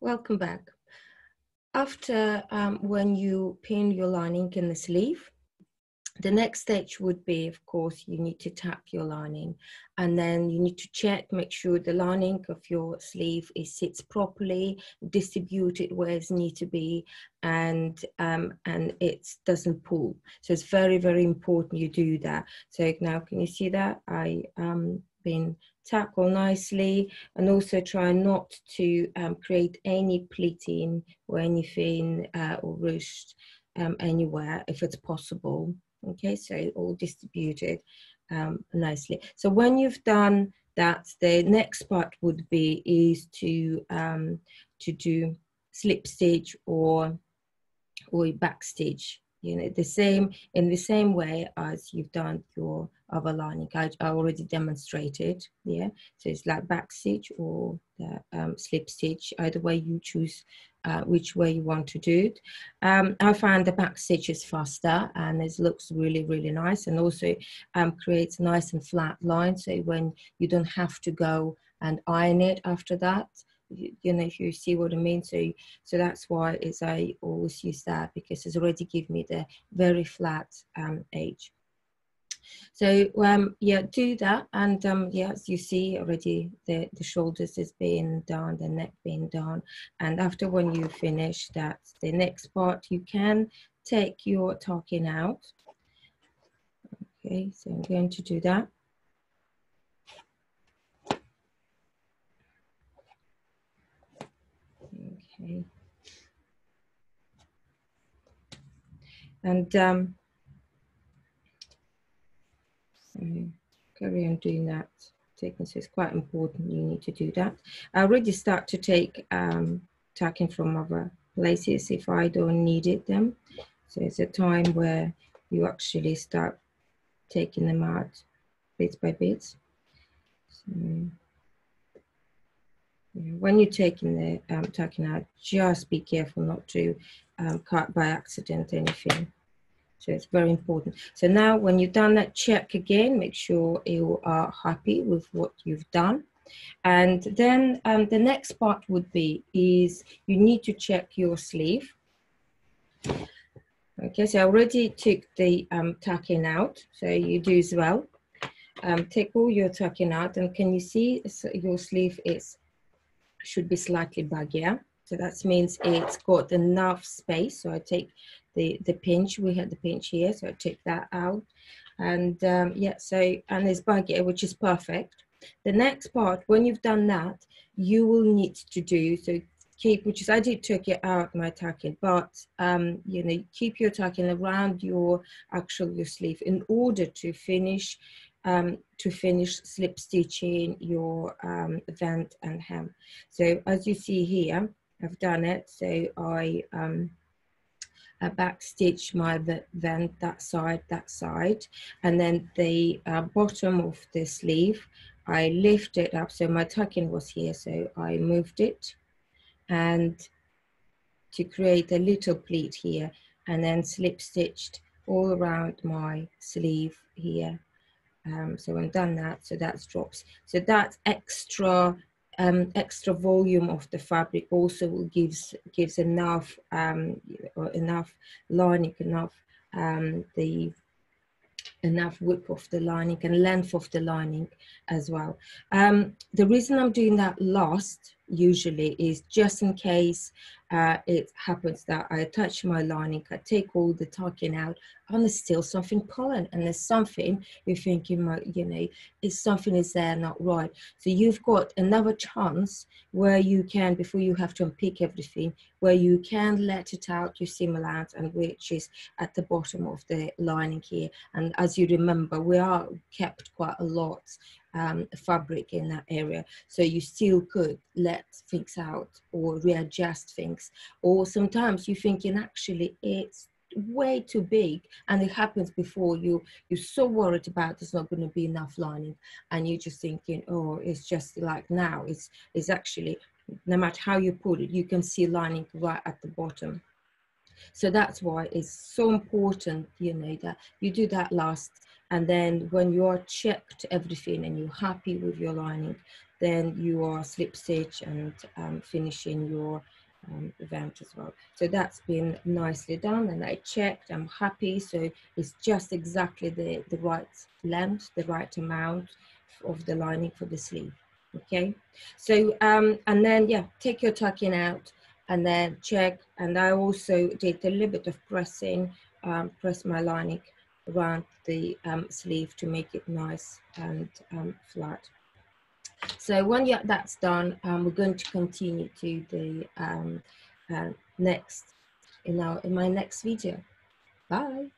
Welcome back. After when you pin your lining in the sleeve, the next stage would be, of course, you need to tack your lining, and then you need to check, make sure the lining of your sleeve sits properly, distributed where it needs to be, and it doesn't pull. So it's very, very important you do that. So now, can you see that? I been tackle nicely, and also try not to create any pleating or anything or ruched anywhere if it's possible. Okay, so all distributed nicely. So when you've done that, the next part would be to do slip stitch or back stitch. You know, in the same way as you've done your other lining. I already demonstrated. Yeah, so it's like back stitch or the slip stitch. Either way you choose which way you want to do it. I find the back stitch is faster and it looks really, really nice, and also creates nice and flat lines. So when you don't have to go and iron it after that. You know, if you see what I mean. So that's why I always use that, because it's already give me the very flat edge. So yeah, do that, and yeah, as you see already, the shoulders is being done, the neck being done, and after when you finish that, the next part, you can take your tocking out. Okay, so I'm going to do that. Okay. And carry on doing that. Taking, so it's quite important, you need to do that. I already start to take tacking from other places if I don't need it them. So it's a time where you actually start taking them out bit by bit. So, yeah, when you're taking the tacking out, just be careful not to cut by accident anything. So it's very important. So now when you've done that, check again, make sure you are happy with what you've done. And then the next part would be is you need to check your sleeve. Okay, so I already took the tacking out, so you do as well. Take all your tacking out, and can you see your sleeve should be slightly baggier. So that means it's got enough space. So I take the pinch, we had the pinch here, so I take that out. And yeah, so, and it's baggier, which is perfect. The next part, when you've done that, you will need to do, so keep, which is I did take it out my tacking, but you know, keep your tacking around your sleeve in order to finish slip stitching your vent and hem. So as you see here, I've done it. So I back stitch my vent that side, and then the bottom of the sleeve, I lift it up. So my tucking was here, so I moved it, and to create a little pleat here, and then slip stitched all around my sleeve here. So I've done that, so that's drops. So that extra volume of the fabric also will gives enough enough lining, enough width of the lining and length of the lining as well. The reason I'm doing that last usually is just in case it happens that I attach my lining, I take all the tucking out, and there's still something pulling, and there's something you're thinking, you know, is something is there not right. So you've got another chance where you can, before you have to unpick everything, where you can let it out, your seam allowance, and which is at the bottom of the lining here. And as you remember, we are kept quite a lot fabric in that area, so you still could let things out or readjust things, or sometimes you're thinking actually it's way too big, and it happens before you're so worried about there's not going to be enough lining, and you're just thinking, oh, it's just like now it's actually, no matter how you put it, you can see lining right at the bottom. So that's why it's so important, you know, that you do that last, and then when you are checked everything and you're happy with your lining, then you are slip stitch and finishing your event as well. So that's been nicely done, and I checked, I'm happy. So it's just exactly the right length, the right amount of the lining for the sleeve. Okay, so and then yeah, take your tucking out and then check. And I also did a little bit of pressing, press my lining around the sleeve to make it nice and flat. So when that's done, we're going to continue to the next in my next video. Bye.